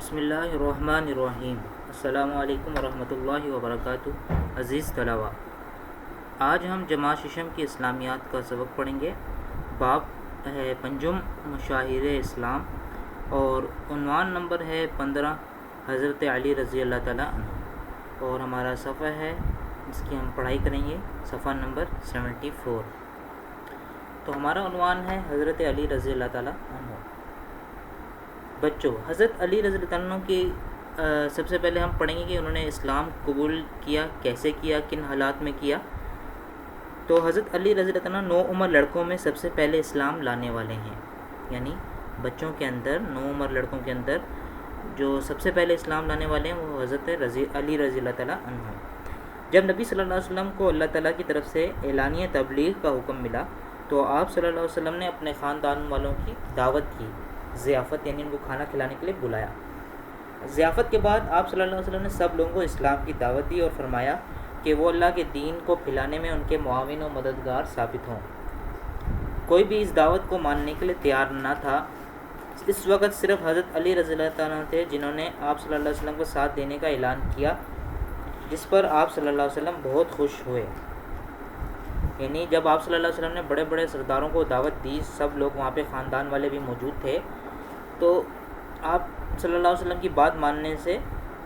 بسم اللہ الرحمن الرحیم۔ السلام علیکم ورحمۃ اللہ وبرکاتہ۔ عزیز طلباء، آج ہم جماعت ششم کی اسلامیات کا سبق پڑھیں گے۔ باب ہے پنجم مشاہیر اسلام اور عنوان نمبر ہے 15 حضرت علی رضی اللہ تعالیٰ عنہ، اور ہمارا صفحہ ہے جس کی ہم پڑھائی کریں گے صفحہ نمبر 74۔ تو ہمارا عنوان ہے حضرت علی رضی اللہ تعالیٰ عنہ۔ بچوں، حضرت علی رضی اللہ عنہ کی سب سے پہلے ہم پڑھیں گے کہ انہوں نے اسلام قبول کیا، کیسے کیا، کن حالات میں کیا۔ تو حضرت علی رضی اللہ عنہ 9 عمر لڑکوں میں سب سے پہلے اسلام لانے والے ہیں، یعنی بچوں کے اندر 9 عمر لڑکوں کے اندر جو سب سے پہلے اسلام لانے والے ہیں وہ حضرت علی رضی اللہ تعالیٰ عنہ۔ جب نبی صلی اللہ علیہ وسلم کو اللہ تعالیٰ کی طرف سے اعلانیہ تبلیغ کا حکم ملا تو آپ صلی اللہ علیہ وسلم نے اپنے خاندان والوں کی دعوت کی، ضیافت یعنی ان کو کھانا کھلانے کے لیے بلایا۔ ضیافت کے بعد آپ صلی اللہ علیہ وسلم نے سب لوگوں کو اسلام کی دعوت دی اور فرمایا کہ وہ اللہ کے دین کو پھیلانے میں ان کے معاون و مددگار ثابت ہوں۔ کوئی بھی اس دعوت کو ماننے کے لیے تیار نہ تھا۔ اس وقت صرف حضرت علی رضی اللہ عنہ تھے جنہوں نے آپ صلی اللہ علیہ وسلم کو ساتھ دینے کا اعلان کیا، جس پر آپ صلی اللہ علیہ وسلم بہت خوش ہوئے۔ یعنی جب آپ صلی اللہ علیہ وسلم نے بڑے بڑے سرداروں کو دعوت دی، سب لوگ وہاں پہ خاندان والے بھی موجود تھے، تو آپ صلی اللہ علیہ وسلم کی بات ماننے سے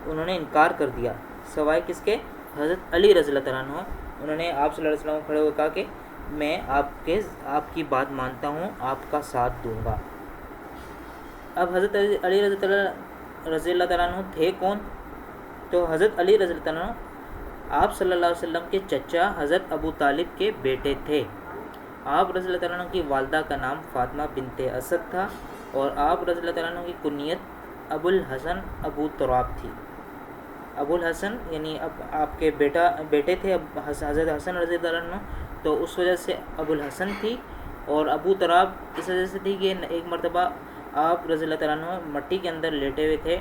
انہوں نے انکار کر دیا، سوائے کس کے؟ حضرت علی رضی اللہ عنہ۔ انہوں نے آپ صلی اللہ علیہ وسلم کو کھڑے ہوئے کہا کہ میں آپ کی بات مانتا ہوں، آپ کا ساتھ دوں گا۔ اب حضرت علی رضی اللہ تعالیٰ عنہ تھے کون؟ تو حضرت علی رضی اللہ عنہ آپ صلی اللہ علیہ وسلم کے چچا حضرت ابو طالب کے بیٹے تھے۔ آپ رضی اللہ عنہ کی والدہ کا نام فاطمہ بنت اسد تھا اور آپ رضی اللہ عنہ کی کنیت ابو الحسن ابو تراب تھی۔ ابو الحسن یعنی اب آپ کے بیٹے تھے حضرت حسن رضی اللہ عنہ، تو اس وجہ سے ابو الحسن تھی، اور ابو تراب اس وجہ سے تھی کہ ایک مرتبہ آپ رضی اللہ عنہ مٹی کے اندر لیٹے ہوئے تھے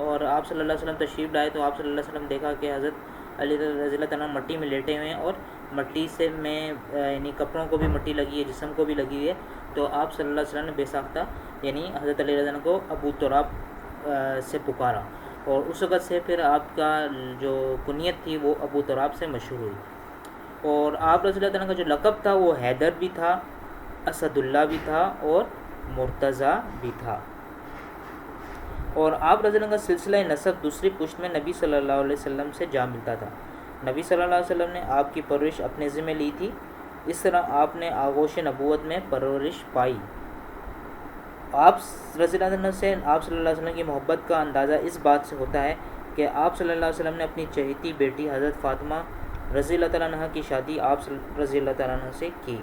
اور آپ صلی اللہ علیہ وسلم تشریف لائے، تو آپ صلی اللہ علیہ وسلم دیکھا کہ حضرت علی رضی اللہ عنہ مٹی میں لیٹے ہوئے ہیں اور مٹی سے یعنی کپڑوں کو بھی مٹی لگی ہے، جسم کو بھی لگی ہوئی ہے، تو آپ صلی اللہ علیہ وسلم نے بے ساختہ یعنی حضرت علی رضی اللہ عنہ کو ابو تراب سے پکارا، اور اس وقت سے پھر آپ کا جو کنیت تھی وہ ابو تراب سے مشہور ہوئی۔ اور آپ رضی اللہ عنہ کا جو لقب تھا وہ حیدر بھی تھا، اسد اللہ بھی تھا اور مرتضیٰ بھی تھا۔ اور آپ رضی اللہ عنہ کا سلسلہ نسب دوسری پشت میں نبی صلی اللہ علیہ وسلم سے جا ملتا تھا۔ نبی صلی اللہ علیہ وسلم نے آپ کی پرورش اپنے ذمہ لی تھی، اس طرح آپ نے آغوش نبوت میں پرورش پائی۔ آپ رضی اللہ عنہ سے آپ صلی اللہ علیہ وسلم کی محبت کا اندازہ اس بات سے ہوتا ہے کہ آپ صلی اللہ علیہ وسلم نے اپنی چہیتی بیٹی حضرت فاطمہ رضی اللہ تعالیٰ عنہ کی شادی آپ رضی اللہ تعالیٰ عنہ سے کی۔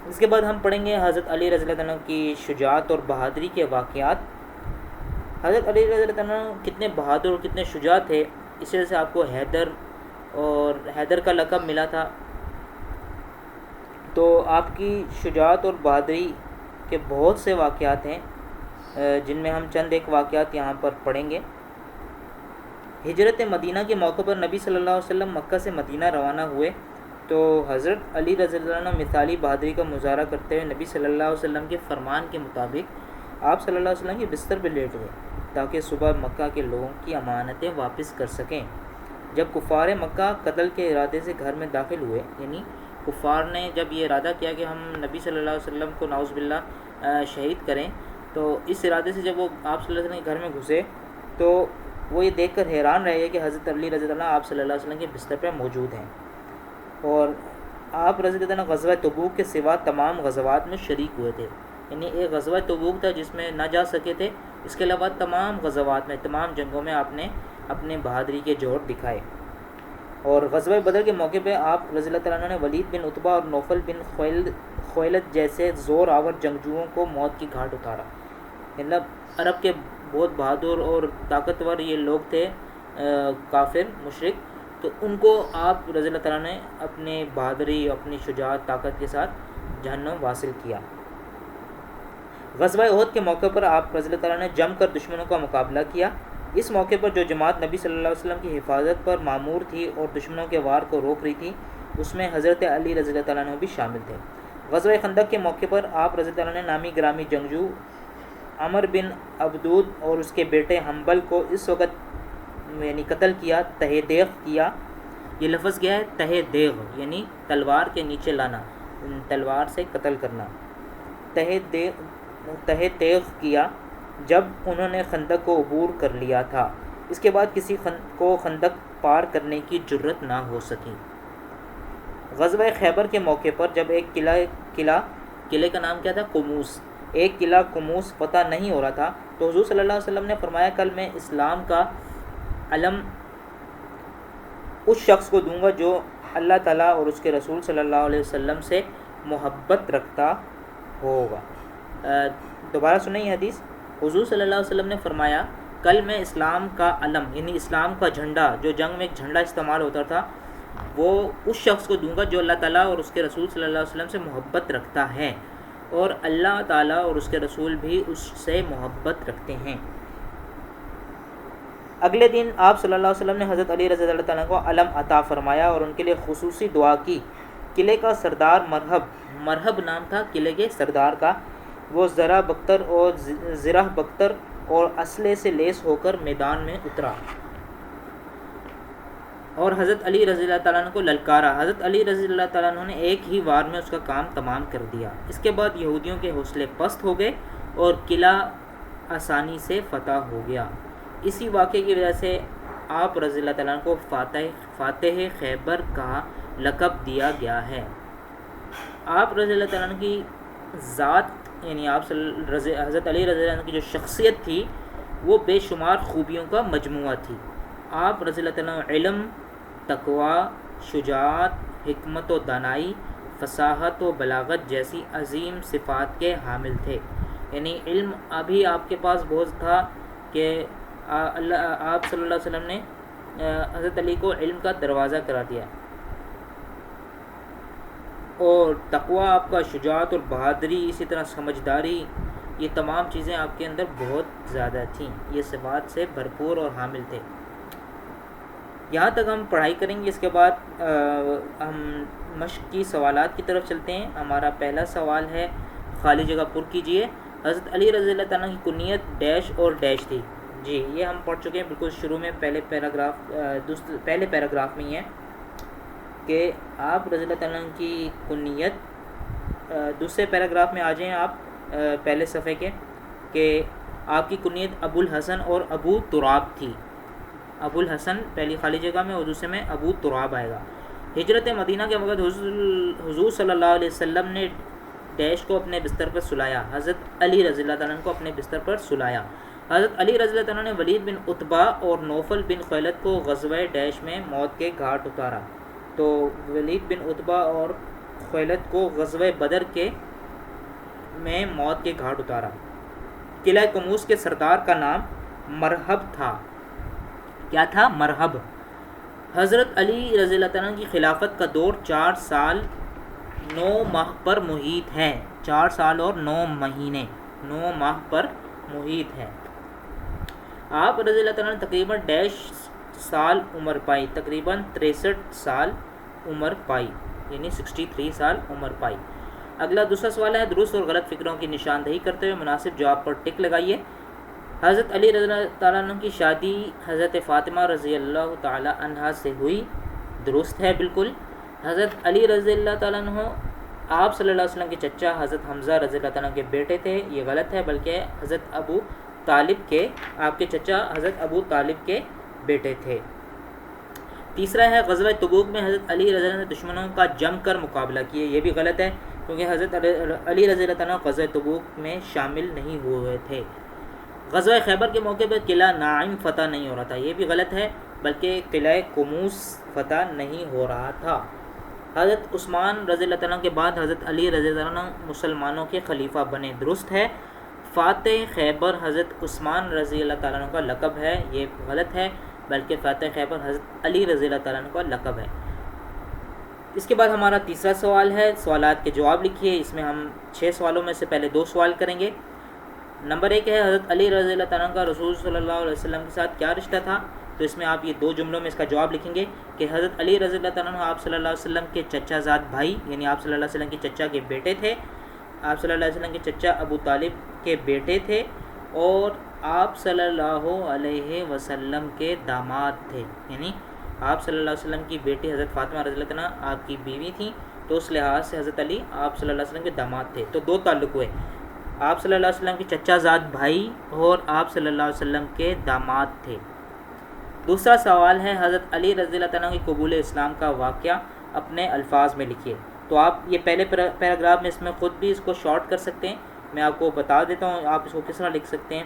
اس کے بعد ہم پڑھیں گے حضرت علی رضی اللہ عنہ کی شجاعت اور بہادری کے واقعات۔ حضرت علی رضی اللہ عنہ کتنے بہادر اور کتنے شجاع تھے، اس وجہ سے آپ کو حیدر کا لقب ملا تھا۔ تو آپ کی شجاعت اور بہادری کے بہت سے واقعات ہیں، جن میں ہم چند ایک واقعات یہاں پر پڑھیں گے۔ ہجرت مدینہ کے موقع پر نبی صلی اللہ علیہ وسلم مکہ سے مدینہ روانہ ہوئے تو حضرت علی رضی اللہ عنہ مثالی بہادری کا مظاہرہ کرتے ہوئے نبی صلی اللہ علیہ وسلم کے فرمان کے مطابق آپ صلی اللہ علیہ وسلم کے بستر پہ لیٹ ہوئے تاکہ صبح مکہ کے لوگوں کی امانتیں واپس کر سکیں۔ جب کفار مکہ قتل کے ارادے سے گھر میں داخل ہوئے، یعنی کفار نے جب یہ ارادہ کیا کہ ہم نبی صلی اللہ علیہ وسلم کو نعوذ باللہ شہید کریں، تو اس ارادے سے جب وہ آپ صلی اللہ علیہ وسلم کے گھر میں گھسے تو وہ یہ دیکھ کر حیران رہے کہ حضرت علی رضی اللہ عنہ آپ صلی اللہ علیہ وسلم کے بستر پہ موجود ہیں، اور آپ رضی اللہ عنہ غزوہ تبوک کے سوا تمام غزوات میں شریک ہوئے تھے۔ یعنی ایک غزوہ تبوک تھا جس میں نہ جا سکے تھے، اس کے علاوہ تمام غزوات میں، تمام جنگوں میں آپ نے اپنے بہادری کے جوہر دکھائے۔ اور غزوہ بدر کے موقع پہ آپ رضی اللہ عنہ نے ولید بن عتبہ اور نوفل بن خویلد جیسے زور آور جنگجوؤں کو موت کی گھاٹ اتارا۔ مطلب عرب کے بہت بہادر اور طاقتور یہ لوگ تھے، کافر مشرک، تو ان کو آپ رضی اللہ عنہ نے اپنے بہادری، اپنی شجاعت، طاقت کے ساتھ جہنم واصل کیا۔ غزوہ احد کے موقع پر آپ رضی اللہ عنہ نے جم کر دشمنوں کا مقابلہ کیا۔ اس موقع پر جو جماعت نبی صلی اللہ علیہ وسلم کی حفاظت پر مامور تھی اور دشمنوں کے وار کو روک رہی تھی، اس میں حضرت علی رضی اللہ عنہ بھی شامل تھے۔ غزوہ خندق کے موقع پر آپ رضی اللہ عنہ نے نامی گرامی جنگجو عمر بن عبدود اور اس کے بیٹے حنبل کو اس وقت یعنی قتل کیا، تہ دیغ کیا. یہ لفظ کیا ہے؟ تہ دیغ، یعنی تلوار کے نیچے لانا، تلوار سے قتل کرنا. تہ تیغ کیا جب انہوں نے خندق کو عبور کر لیا تھا. اس کے بعد کسی کو خندق پار کرنے کی جرت نہ ہو سکی. غزوہ خیبر کے موقع پر جب ایک قلعے کا نام کیا تھا؟ قموس. ایک قلعہ قموس فتح نہیں ہو رہا تھا تو حضور صلی اللہ علیہ وسلم نے فرمایا کل میں اسلام کا علم اس شخص کو دوں گا جو اللہ تعالیٰ اور اس کے رسول صلی اللہ علیہ وسلم سے محبت رکھتا ہوگا. دوبارہ سنیں یہ حدیث. حضور صلی اللہ علیہ وسلم نے فرمایا کل میں اسلام کا علم یعنی اسلام کا جھنڈا، جو جنگ میں ایک جھنڈا استعمال ہوتا تھا، وہ اس شخص کو دوں گا جو اللہ تعالیٰ اور اس کے رسول صلی اللہ علیہ وسلم سے محبت رکھتا ہے، اور اللہ تعالیٰ اور اس کے رسول بھی اس سے محبت رکھتے ہیں. اگلے دن آپ صلی اللہ علیہ وسلم نے حضرت علی رضی اللہ تعالیٰ کو علم عطا فرمایا اور ان کے لیے خصوصی دعا کی. قلعے کا سردار مرحب نام تھا قلعے کے سردار کا. وہ زرہ بختر اور اسلحے سے لیس ہو کر میدان میں اترا اور حضرت علی رضی اللہ تعالیٰ عنہ کو للکارا. حضرت علی رضی اللہ تعالیٰ عنہ نے ایک ہی وار میں اس کا کام تمام کر دیا. اس کے بعد یہودیوں کے حوصلے پست ہو گئے اور قلعہ آسانی سے فتح ہو گیا. اسی واقعے کی وجہ سے آپ رضی اللہ تعالیٰ عنہ کو فاتح خیبر کا لقب دیا گیا ہے. آپ رضی اللہ تعالیٰ عنہ کی ذات یعنی حضرت علی رضی اللہ عنہ کی جو شخصیت تھی وہ بے شمار خوبیوں کا مجموعہ تھی. آپ رضی اللہ تعالیٰ عنہ علم، تقوی، شجاعت، حکمت و دانائی، فصاحت و بلاغت جیسی عظیم صفات کے حامل تھے. یعنی علم ابھی آپ کے پاس بہت تھا کہ آپ صلی اللہ علیہ وسلم نے حضرت علی کو علم کا دروازہ کرا دیا، اور تقوی آپ کا، شجاعت اور بہادری، اسی طرح سمجھداری، یہ تمام چیزیں آپ کے اندر بہت زیادہ تھیں. یہ صفات سے بھرپور اور حامل تھے. یہاں تک ہم پڑھائی کریں گے. اس کے بعد ہم مشق کی سوالات کی طرف چلتے ہیں. ہمارا پہلا سوال ہے، خالی جگہ پر کیجئے. حضرت علی رضی اللہ تعالیٰ کی کنیت ڈیش اور ڈیش تھی. جی یہ ہم پڑھ چکے ہیں بالکل شروع میں، پہلے پیراگراف میں ہی ہے کہ آپ رضی اللہ تعالیٰ کی کنیت. دوسرے پیراگراف میں آ جائیں آپ پہلے صفحے کے، کہ آپ کی کنیت ابو الحسن اور ابو تراب تھی. ابو الحسن پہلی خالی جگہ میں اور دوسرے میں ابو تراب آئے گا. ہجرت مدینہ کے وقت حضور صلی اللہ علیہ وسلم نے ڈیش کو اپنے بستر پر سلایا. حضرت علی رضی اللہ تعالیٰ کو اپنے بستر پر سلایا. حضرت علی رضی اللہ تعالیٰ نے ولید بن عتبہ اور نوفل بن خویلد کو غزوہ ڈیش میں موت کے گھاٹ اتارا. تو ولید بن عتبہ اور خویلد کو غزوہ بدر میں موت کے گھاٹ اتارا. قلعہ قموس کے سردار کا نام مرحب تھا. کیا تھا؟ مرحب. حضرت علی رضی اللہ تعالیٰ کی خلافت کا دور 4 سال 9 ماہ پر محیط ہے. 4 سال اور 9 مہینے 9 ماہ پر محیط ہے. آپ رضی اللہ تعالیٰ نے تقریباً ڈیش سال عمر پائی، تقریباً 63 سال عمر پائی، یعنی 63 سال عمر پائی. اگلا دوسرا سوال ہے، درست اور غلط فکروں کی نشاندہی کرتے ہوئے مناسب جواب پر ٹک لگائیے. حضرت علی رضی اللہ تعالیٰ عنہ کی شادی حضرت فاطمہ رضی اللہ تعالیٰ عنہا سے ہوئی. درست ہے بالکل. حضرت علی رضی اللہ تعالیٰ عنہ آپ صلی اللہ علیہ وسلم کے چچا حضرت حمزہ رضی اللہ تعالیٰ کے بیٹے تھے. یہ غلط ہے، بلکہ حضرت ابو طالب کے، آپ کے چچا حضرت ابو طالب کے بیٹے تھے. تیسرا ہے، غزوہ تبوک میں حضرت علی رضی اللہ عنہ نے دشمنوں کا جم کر مقابلہ کیے. یہ بھی غلط ہے، کیونکہ حضرت علی رضی اللہ تعالیٰ غزوہ تبوک میں شامل نہیں ہوئے تھے. غزوہ خیبر کے موقع پر قلعہ نعیم فتح نہیں ہو رہا تھا. یہ بھی غلط ہے، بلکہ قلعہ قموس فتح نہیں ہو رہا تھا. حضرت عثمان رضی اللہ تعالیٰ کے بعد حضرت علی رضی اللہ عنہ مسلمانوں کے خلیفہ بنے. درست ہے. فاتح خیبر حضرت عثمان رضی اللہ تعالیٰ عنہ کا لقب ہے. یہ غلط ہے، بلکہ فاتح خیبر حضرت علی رضی اللہ تعالیٰ عنہ کا لقب ہے. اس کے بعد ہمارا تیسرا سوال ہے، سوالات کے جواب لکھیے. اس میں ہم 6 سوالوں میں سے پہلے 2 سوال کریں گے. نمبر 1 ہے، حضرت علی رضی اللہ تعالیٰ کا رسول صلی اللہ علیہ وسلم کے ساتھ کیا رشتہ تھا؟ تو اس میں آپ یہ 2 جملوں میں اس کا جواب لکھیں گے کہ حضرت علی رضی اللہ تعالیٰ آپ صلی اللہ علیہ وسلم کے چچا زاد بھائی، یعنی آپ صلی اللہ علیہ وسلم کے چچا کے بیٹے تھے. آپ صلی اللہ علیہ وسلم کے چچا ابو طالب کے بیٹے تھے. اور آپ صلی اللہ علیہ وسلم کے داماد تھے، یعنی آپ صلی اللہ علیہ وسلم کی بیٹی حضرت فاطمہ رضی اللہ عنہ آپ کی بیوی تھیں، تو اس لحاظ سے حضرت علی آپ صلی اللہ علیہ وسلم کے داماد تھے۔ تو دو تعلق ہوئے، آپ صلی اللہ علیہ وسلم کے چچا زاد بھائی اور آپ صلی اللہ علیہ وسلم کے داماد تھے۔ دوسرا سوال ہے حضرت علی رضی اللہ عنہ کی قبول اسلام کا واقعہ اپنے الفاظ میں لکھیے۔ تو آپ یہ پہلے پیراگراف میں اس میں خود بھی اس کو شارٹ کر سکتے ہیں، میں آپ کو بتا دیتا ہوں آپ اس کو کس طرح لکھ سکتے ہیں۔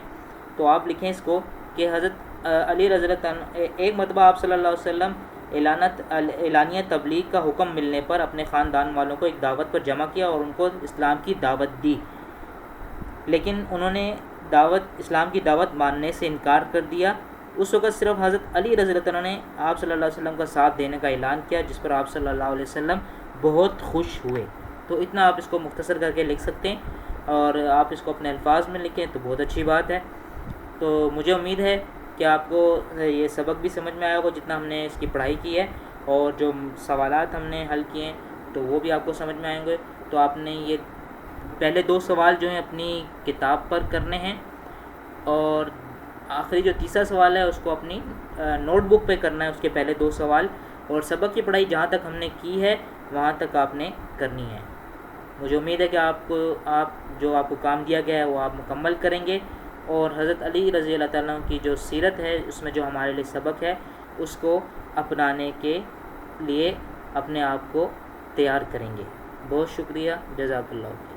تو آپ لکھیں اس کو کہ حضرت علی رضی اللہ عنہ ایک مرتبہ آپ صلی اللہ علیہ وسلم اعلانیہ تبلیغ کا حکم ملنے پر اپنے خاندان والوں کو ایک دعوت پر جمع کیا اور ان کو اسلام کی دعوت دی، لیکن انہوں نے اسلام کی دعوت ماننے سے انکار کر دیا۔ اس وقت صرف حضرت علی رضی اللہ عنہ نے آپ صلی اللہ علیہ وسلم کا ساتھ دینے کا اعلان کیا، جس پر آپ صلی اللہ علیہ وسلم بہت خوش ہوئے۔ تو اتنا آپ اس کو مختصر کر کے لکھ سکتے ہیں، اور آپ اس کو اپنے الفاظ میں لکھیں تو بہت اچھی بات ہے۔ تو مجھے امید ہے کہ آپ کو یہ سبق بھی سمجھ میں آیا ہوگا جتنا ہم نے اس کی پڑھائی کی ہے، اور جو سوالات ہم نے حل کیے ہیں تو وہ بھی آپ کو سمجھ میں آئیں گے۔ تو آپ نے یہ پہلے دو سوال جو ہیں اپنی کتاب پر کرنے ہیں، اور آخری جو تیسرا سوال ہے اس کو اپنی نوٹ بک پہ کرنا ہے، اس کے پہلے دو سوال، اور سبق کی پڑھائی جہاں تک ہم نے کی ہے وہاں تک آپ نے کرنی ہے۔ مجھے امید ہے کہ آپ کو کام دیا گیا ہے وہ آپ مکمل کریں گے، اور حضرت علی رضی اللہ تعالیٰ کی جو سیرت ہے اس میں جو ہمارے لیے سبق ہے اس کو اپنانے کے لیے اپنے آپ کو تیار کریں گے۔ بہت شکریہ، جزاک اللہ۔